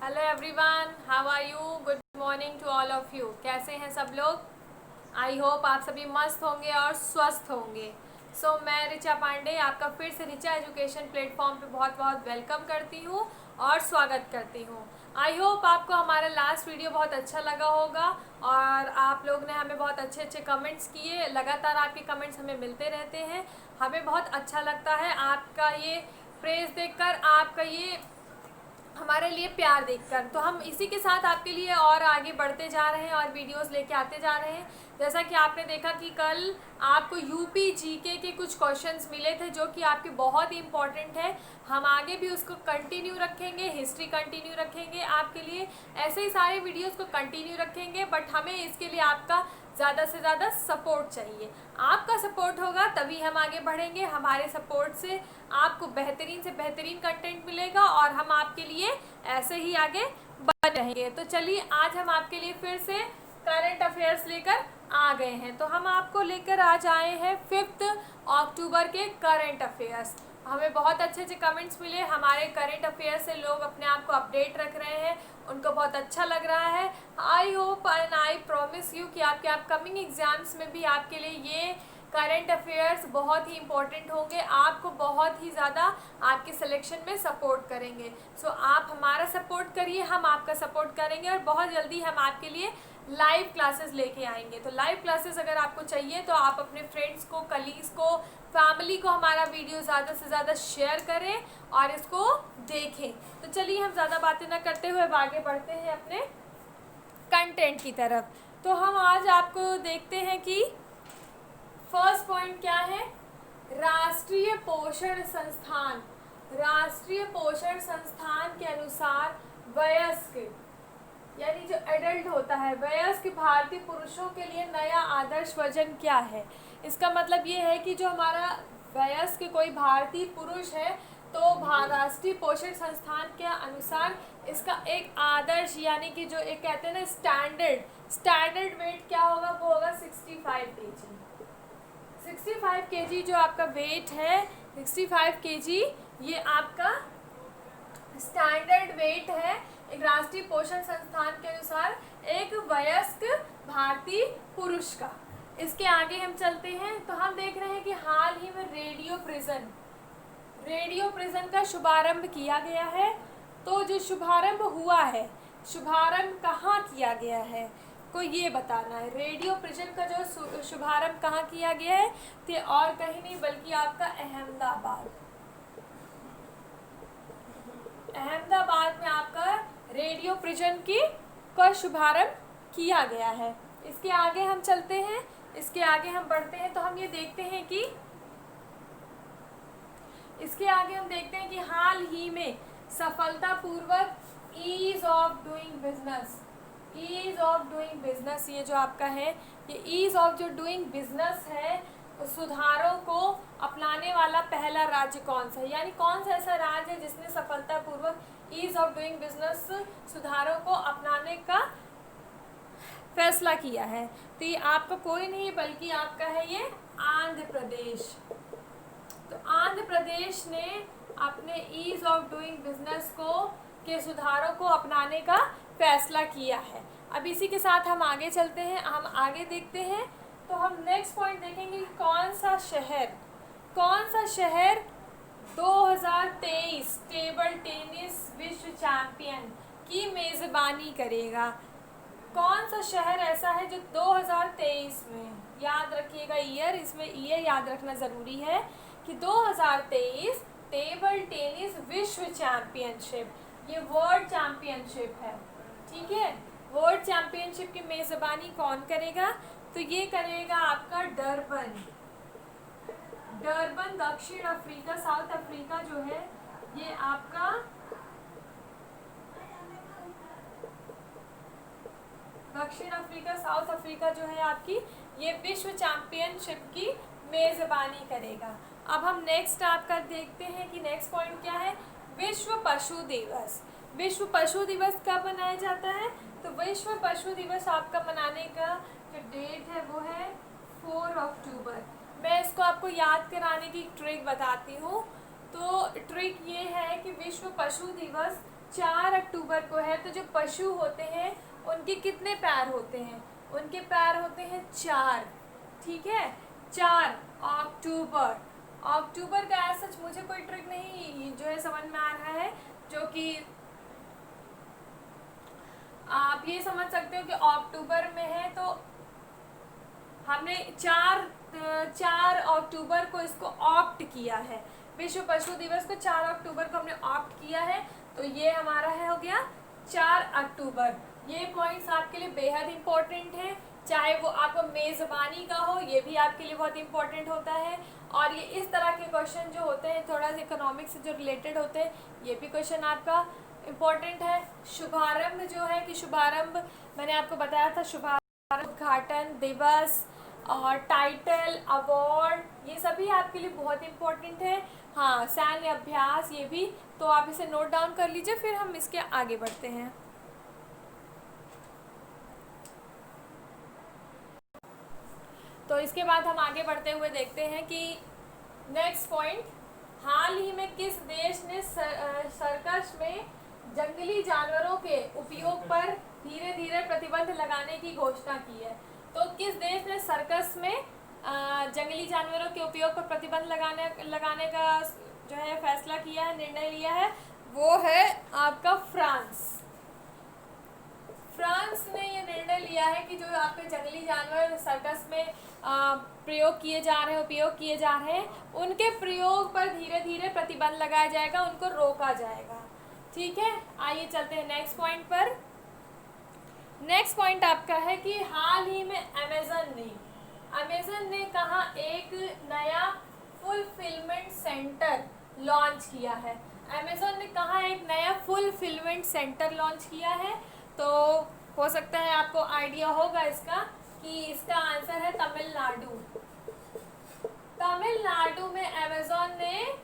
Hello everyone, how are you? Good morning to all of you. कैसे हैं सब लोग? आई होप आप सभी मस्त होंगे और स्वस्थ होंगे। मैं ऋचा पांडे आपका फिर से ऋचा एजुकेशन प्लेटफॉर्म पे बहुत बहुत वेलकम करती हूँ और स्वागत करती हूँ। आई होप आपको हमारा लास्ट वीडियो बहुत अच्छा लगा होगा और आप लोग ने हमें बहुत अच्छे अच्छे कमेंट्स किए। लगातार आपके कमेंट्स हमें मिलते रहते हैं, हमें बहुत अच्छा लगता है आपका ये प्रेज़ देखकर, आपका ये हमारे लिए प्यार देखकर। तो हम इसी के साथ आपके लिए और आगे बढ़ते जा रहे हैं और वीडियोस लेके आते जा रहे हैं। जैसा कि आपने देखा कि कल आपको यूपी जीके के कुछ क्वेश्चंस मिले थे जो कि आपके बहुत ही इम्पोर्टेंट है। हम आगे भी उसको कंटिन्यू रखेंगे, हिस्ट्री कंटिन्यू रखेंगे आपके लिए, ऐसे ही सारे वीडियोस को कंटिन्यू रखेंगे। बट हमें इसके लिए आपका ज़्यादा से ज़्यादा सपोर्ट चाहिए। आपका सपोर्ट होगा तभी हम आगे बढ़ेंगे। हमारे सपोर्ट से आपको बेहतरीन से बेहतरीन कंटेंट मिलेगा और हम आपके लिए ऐसे ही आगे बढ़ रहेंगे। तो चलिए, आज हम आपके लिए फिर से करंट अफेयर्स लेकर आ गए हैं। तो हम आपको लेकर आज आए हैं 5 अक्टूबर के करंट अफेयर्स। हमें बहुत अच्छे अच्छे कमेंट्स मिले हमारे करंट अफेयर से, लोग अपने आप को अपडेट रख रहे हैं, उनको बहुत अच्छा लग रहा है। I hope and I promise you कि आपके अपकमिंग एग्जाम्स में भी आपके लिए ये करंट अफेयर्स बहुत ही इम्पोर्टेंट होंगे, आपको बहुत ही ज़्यादा आपके सिलेक्शन में सपोर्ट करेंगे। आप हमारा सपोर्ट करिए, हम आपका सपोर्ट करेंगे और बहुत जल्दी हम आपके लिए लाइव क्लासेस लेके आएंगे। तो लाइव क्लासेस अगर आपको चाहिए तो आप अपने फ्रेंड्स को, कलीग्स को, फैमिली को हमारा वीडियो ज़्यादा से ज़्यादा शेयर करें और इसको देखें। तो चलिए, हम ज़्यादा बातें ना करते हुए आगे बढ़ते हैं अपने कंटेंट की तरफ। तो हम आज आपको देखते हैं कि फर्स्ट पॉइंट क्या है। राष्ट्रीय पोषण संस्थान, राष्ट्रीय पोषण संस्थान के अनुसार वयस्क यानी जो एडल्ट होता है, वयस्क भारतीय पुरुषों के लिए नया आदर्श वजन क्या है। इसका मतलब ये है कि जो हमारा वयस्क कोई भारतीय पुरुष है तो राष्ट्रीय पोषण संस्थान के अनुसार इसका एक आदर्श यानी कि जो एक कहते हैं ना स्टैंडर्ड वेट क्या होगा, वो होगा 65 kg। 65 kg जो आपका वेट है, 65 kg ये आपका स्टैंडर्ड वेट है एक राष्ट्रीय पोषण संस्थान के अनुसार एक वयस्क भारतीय पुरुष का। इसके आगे हम चलते हैं तो हम देख रहे हैं कि हाल ही में रेडियो प्रिजन का शुभारंभ किया गया है। तो जो शुभारंभ हुआ है, शुभारंभ कहाँ किया गया है, को ये बताना है। रेडियो प्रिजन का जो शुभारंभ कहाँ किया गया है, तो और कहीं नहीं बल्कि आपका अहमदाबाद में आपका रेडियो प्रिजन का शुभारंभ किया गया है। इसके आगे हम चलते हैं, इसके आगे हम बढ़ते हैं तो हम ये देखते हैं कि इसके आगे हम देखते हैं कि हाल ही में सफलतापूर्वक ईज ऑफ डूइंग बिजनेस ये जो आपका है, ये ईज ऑफ जो डूइंग बिजनेस है, सुधारों को अपनाने वाला पहला राज्य कौन सा है, यानी कौन सा ऐसा राज्य है जिसने सफलतापूर्वक ईज ऑफ डूइंग बिजनेस सुधारों को अपनाने का फैसला किया है। तो ये आपका कोई नहीं बल्कि आपका है ये आंध्र प्रदेश। तो आंध्र प्रदेश ने अपने ईज ऑफ डूइंग बिजनेस के सुधारों को अपनाने का फैसला किया है। अब इसी के साथ हम आगे चलते हैं, हम आगे देखते हैं। तो हम नेक्स्ट पॉइंट देखेंगे कि कौन सा शहर 2023 टेबल टेनिस विश्व चैंपियन की मेज़बानी करेगा। कौन सा शहर ऐसा है जो 2023 में, याद रखिएगा ईयर, इसमें ईयर याद रखना ज़रूरी है कि 2023 टेबल टेनिस विश्व चैंपियनशिप, ये वर्ल्ड चैंपियनशिप है, ठीक है। वर्ल्ड चैंपियनशिप की मेज़बानी कौन करेगा, तो ये करेगा आपका डरबन दक्षिण अफ्रीका, साउथ अफ्रीका जो है, ये आपका दक्षिण अफ्रीका, साउथ अफ्रीका जो है आपकी, ये विश्व चैंपियनशिप की मेज़बानी करेगा। अब हम नेक्स्ट आपका देखते हैं कि नेक्स्ट पॉइंट क्या है। विश्व पशु दिवस, विश्व पशु दिवस कब मनाया जाता है, तो विश्व पशु दिवस आपका मनाने का जो डेट है वो है 4 अक्टूबर। मैं इसको आपको याद कराने की ट्रिक बताती हूँ। तो ट्रिक ये है कि विश्व पशु दिवस 4 अक्टूबर को है, तो जो पशु होते हैं उनके कितने पैर होते हैं? उनके पैर होते हैं 4, ठीक है, 4 अक्टूबर। अक्टूबर का ऐसा सच मुझे कोई ट्रिक नहीं जो है समझ में आ रहा है, जो कि आप ये समझ सकते हो कि अक्टूबर में है, तो हमने 4 अक्टूबर को इसको ऑप्ट किया है, विश्व पशु दिवस को 4 अक्टूबर को हमने ऑप्ट किया है, तो ये हमारा है हो गया 4 अक्टूबर। ये पॉइंट्स आपके लिए बेहद इंपॉर्टेंट है, चाहे वो आपको मेज़बानी का हो, ये भी आपके लिए बहुत इंपॉर्टेंट होता है। और ये इस तरह के क्वेश्चन जो होते हैं थोड़ा सा इकोनॉमिक्स से जो रिलेटेड होते हैं, ये भी क्वेश्चन आपका इम्पोर्टेंट है। शुभारंभ जो है कि शुभारंभ मैंने आपको बताया था, शुभारंभ, उद्घाटन दिवस और टाइटल, अवार्ड, ये सभी आपके लिए बहुत इम्पोर्टेंट है। हाँ, सैन्य अभ्यास, ये भी, तो आप इसे नोट डाउन कर लीजिए, फिर हम इसके आगे बढ़ते हैं। तो इसके बाद हम आगे बढ़ते हुए देखते हैं कि नेक्स्ट पॉइंट, हाल ही में किस देश ने सर्कस में जंगली जानवरों के उपयोग पर धीरे धीरे प्रतिबंध लगाने की घोषणा की है? तो किस देश ने सर्कस में जंगली जानवरों के उपयोग पर प्रतिबंध लगाने का जो है फैसला किया है, निर्णय लिया है? वो है आपका फ्रांस। फ्रांस ने ये निर्णय लिया है कि जो आपके जंगली जानवर सर्कस में प्रयोग किए जा रहे हैं, उपयोग किए जा रहे हैं, उनके प्रयोग पर धीरे धीरे प्रतिबंध लगाया जाएगा, उनको रोका जाएगा। ठीक है, आइए चलते हैं नेक्स्ट पॉइंट पर। नेक्स्ट पॉइंट आपका है कि हाल ही में अमेज़न ने कहा एक नया फुलफिलमेंट सेंटर लॉन्च किया है? अमेज़न ने कहा एक नया फुलफिलमेंट सेंटर लॉन्च किया है, तो हो सकता है आपको आइडिया होगा इसका कि इसका आंसर है तमिलनाडु। तमिलनाडु में अमेज़न ने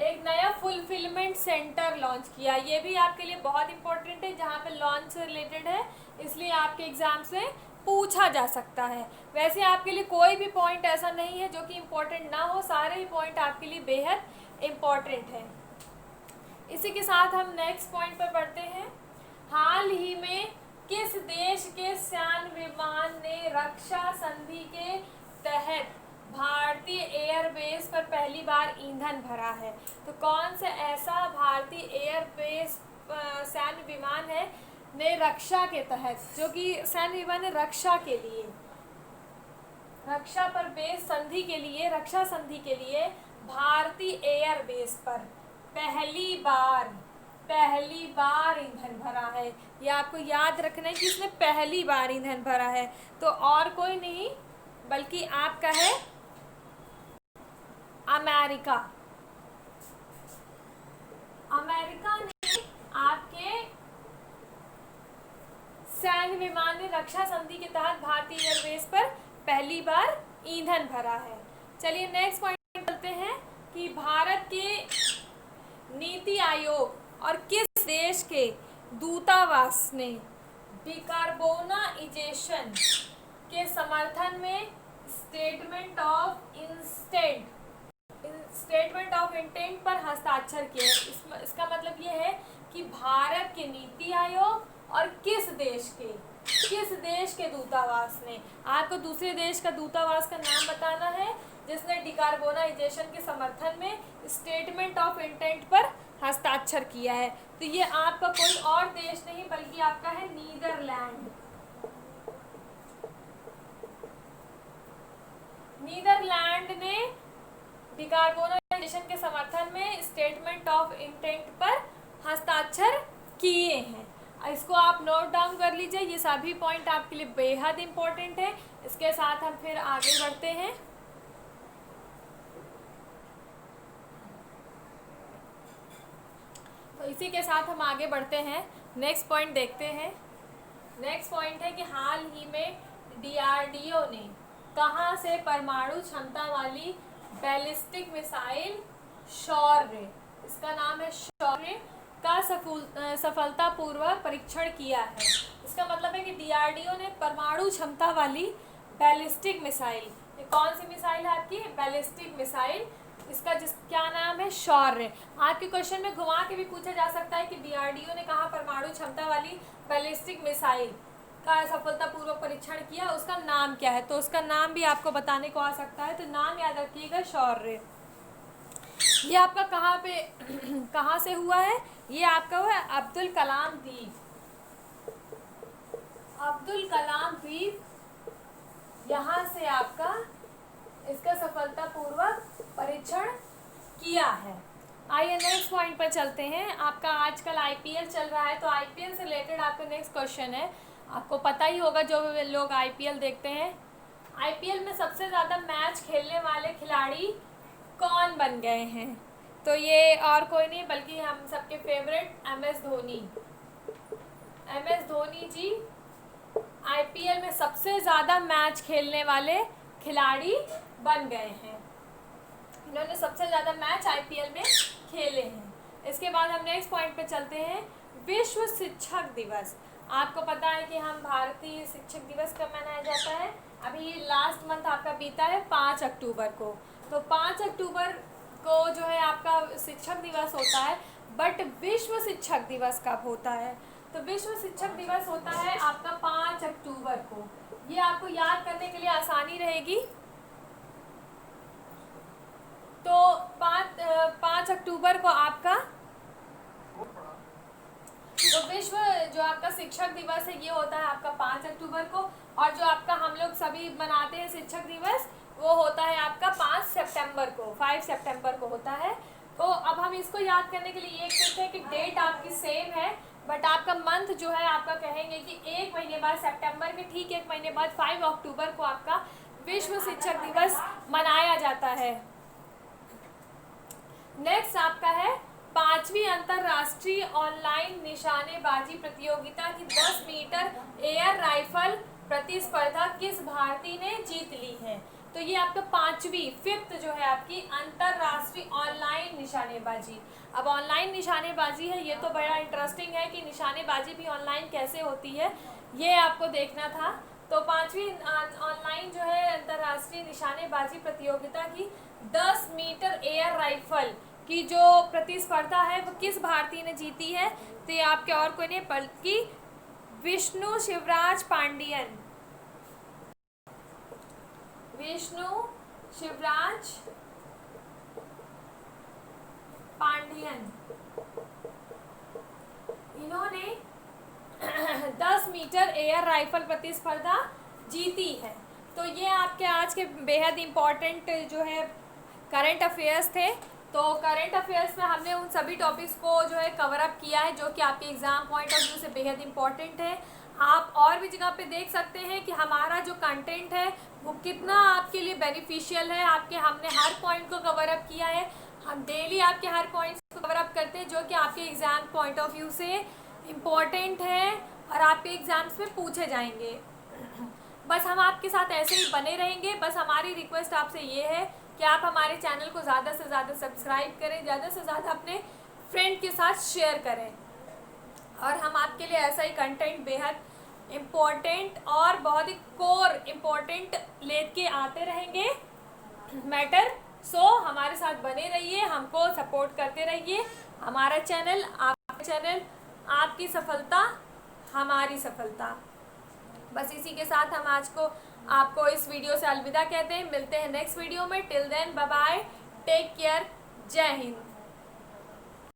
एक नया फुलफिलमेंट सेंटर लॉन्च किया। ये भी आपके लिए बहुत इंपॉर्टेंट है, जहाँ पे लॉन्च से रिलेटेड है, इसलिए आपके एग्जाम से पूछा जा सकता है। वैसे आपके लिए कोई भी पॉइंट ऐसा नहीं है जो कि इम्पोर्टेंट ना हो, सारे ही पॉइंट आपके लिए बेहद इम्पोर्टेंट है। इसी के साथ हम नेक्स्ट पॉइंट पर बढ़ते हैं। हाल ही में किस देश के सैन्य विमान ने रक्षा संधि के तहत भारतीय एयरबेस पर पहली बार ईंधन भरा है? तो कौन सा ऐसा भारतीय एयरबेस सैन्य विमान है ने रक्षा के तहत, जो कि सैन्य विमान है रक्षा के लिए, रक्षा पर बेस संधि के लिए, रक्षा संधि के लिए भारतीय एयरबेस पर पहली बार ईंधन भरा है? ये आपको याद रखना है कि इसने पहली बार ईंधन भरा है, तो और कोई नहीं बल्कि आपका है अमेरिका। अमेरिका ने आपके सैन्य विमान ने रक्षा संधि के तहत भारतीय एयरबेस पर पहली बार ईंधन भरा है। चलिए नेक्स्ट पॉइंट चलते हैं कि भारत के नीति आयोग और किस देश के दूतावास ने डिकार्बोनाइजेशन के समर्थन में स्टेटमेंट ऑफ इंटेंट पर हस्ताक्षर किए? इसका मतलब ये है कि भारत के नीति आयोग और किस देश के दूतावास ने, आपको दूसरे देश का दूतावास का नाम बताना है जिसने डिकार्बोनाइजेशन के समर्थन में स्टेटमेंट ऑफ इंटेंट पर हस्ताक्षर किया है। तो ये आपका कोई और देश नहीं बल्कि आपका है नीदरलैंड। नीदरलैंड ने डिकार्बोनाइजेशन के समर्थन में स्टेटमेंट ऑफ इंटेंट पर हस्ताक्षर किए हैं। इसको आप नोट डाउन कर लीजिए, ये सभी पॉइंट आपके लिए बेहद इंपॉर्टेंट है। इसके साथ हम फिर आगे बढ़ते हैं। तो इसी के साथ हम आगे बढ़ते हैं, नेक्स्ट पॉइंट देखते हैं। नेक्स्ट पॉइंट है कि हाल ही में DRDO ने कहाँ से परमाणु क्षमता वाली बैलिस्टिक मिसाइल शौर्य, इसका नाम है शौर्य, का सफलतापूर्वक परीक्षण किया है? इसका मतलब है कि DRDO ने परमाणु क्षमता वाली बैलिस्टिक मिसाइल, ये कौन सी मिसाइल है आपकी? बैलिस्टिक मिसाइल इसका क्या नाम है? शौर्य। आपके क्वेश्चन में घुमा के भी पूछा जा सकता है कि डीआरडीओ ने कहा परमाणु क्षमता वाली बैलिस्टिक मिसाइल का सफलतापूर्वक परीक्षण किया, उसका नाम क्या है? तो उसका नाम भी आपको बताने को आ सकता है, तो नाम याद रखिएगा शौर्य। ये आपका कहाँ पे कहाँ से हुआ है? ये आपका हुआ है अब्दुल कलाम द्वीप। अब्दुल कलाम द्वीप, यहाँ से आपका इसका सफलतापूर्वक परीक्षण किया है। आइए नेक्स्ट पॉइंट पर चलते हैं। आपका आजकल आईपीएल चल रहा है, तो आईपीएल से रिलेटेड आपका नेक्स्ट क्वेश्चन है। आपको पता ही होगा जो लोग आईपीएल देखते हैं, आईपीएल में सबसे ज़्यादा मैच खेलने वाले खिलाड़ी कौन बन गए हैं? तो ये और कोई नहीं बल्कि हम सबके favourite MS Dhoni. MS Dhoni ji IPL में सबसे ज़्यादा मैच खेलने वाले खिलाड़ी बन गए हैं। इन्होंने सबसे ज़्यादा मैच आईपीएल में खेले हैं। इसके बाद हम नेक्स्ट पॉइंट पे चलते हैं। विश्व शिक्षक दिवस। आपको पता है कि हम भारतीय शिक्षक दिवस कब मनाया जाता है? अभी लास्ट मंथ आपका बीता है 5 अक्टूबर को। तो 5 अक्टूबर को जो है आपका शिक्षक दिवस होता है, बट विश्व शिक्षक दिवस कब होता है? तो विश्व शिक्षक दिवस होता है आपका 5 अक्टूबर को। ये आपको याद करने के लिए आसानी रहेगी। तो 5 अक्टूबर को आपका तो विश्व जो आपका शिक्षक दिवस है ये होता है आपका 5 अक्टूबर को, और जो आपका हम लोग सभी मनाते हैं शिक्षक दिवस वो होता है आपका 5 सितंबर को, 5 सितंबर को होता है। तो अब हम इसको याद करने के लिए ये कहते हैं कि डेट आपकी सेम है, बट आपका मंथ जो है आपका कहेंगे कि एक महीने बाद सितंबर के ठीक एक महीने बाद 5 अक्टूबर को आपका विश्व शिक्षक दिवस मनाया जाता है। नेक्स्ट आपका है 5वीं अंतर्राष्ट्रीय ऑनलाइन निशानेबाजी प्रतियोगिता की 10 मीटर एयर राइफल प्रतिस्पर्धा किस भारतीय ने जीत ली है? तो ये आपका 5वीं जो है आपकी अंतर्राष्ट्रीय ऑनलाइन निशानेबाजी। अब ऑनलाइन निशानेबाजी है, ये तो बड़ा इंटरेस्टिंग है कि निशानेबाजी भी ऑनलाइन कैसे होती है, ये आपको देखना था। तो 5वीं ऑनलाइन जो है अंतर्राष्ट्रीय निशानेबाजी प्रतियोगिता की 10 मीटर एयर राइफल की जो प्रतिस्पर्धा है वो किस भारतीय ने जीती है? तो ये आपके और कोई नहीं बल्कि विष्णु शिवराज पांडियन। विष्णु शिवराज पांडियन, इन्होंने 10 मीटर एयर राइफल प्रतिस्पर्धा जीती है। तो ये आपके आज के बेहद इम्पॉर्टेंट जो है करंट अफेयर्स थे। तो करंट अफेयर्स में हमने उन सभी टॉपिक्स को जो है कवर अप किया है जो कि आपके एग्ज़ाम पॉइंट ऑफ व्यू से बेहद इम्पॉर्टेंट है। आप और भी जगह पे देख सकते हैं कि हमारा जो कंटेंट है वो कितना आपके लिए बेनिफिशियल है। हमने हर पॉइंट को कवर अप किया है। हम डेली आपके हर पॉइंट्स को कवर अप करते हैं जो कि आपके एग्ज़ाम पॉइंट ऑफ व्यू से इम्पॉर्टेंट है और आपके एग्ज़ाम्स में पूछे जाएंगे। बस हम आपके साथ ऐसे ही बने रहेंगे। बस हमारी रिक्वेस्ट आपसे ये है कि आप हमारे चैनल को ज़्यादा से ज़्यादा सब्सक्राइब करें, ज़्यादा से ज़्यादा अपने फ्रेंड के साथ शेयर करें, और हम आपके लिए ऐसा ही कंटेंट बेहद इम्पोर्टेंट और बहुत ही कोर इम्पोर्टेंट लेके आते रहेंगे मैटर। सो हमारे साथ बने रहिए, हमको सपोर्ट करते रहिए। हमारा चैनल आपका चैनल, आपकी सफलता हमारी सफलता। बस इसी के साथ हम आज को आपको इस वीडियो से अलविदा कहते हैं। मिलते हैं नेक्स्ट वीडियो में। Till then bye bye, take care, जय हिंद।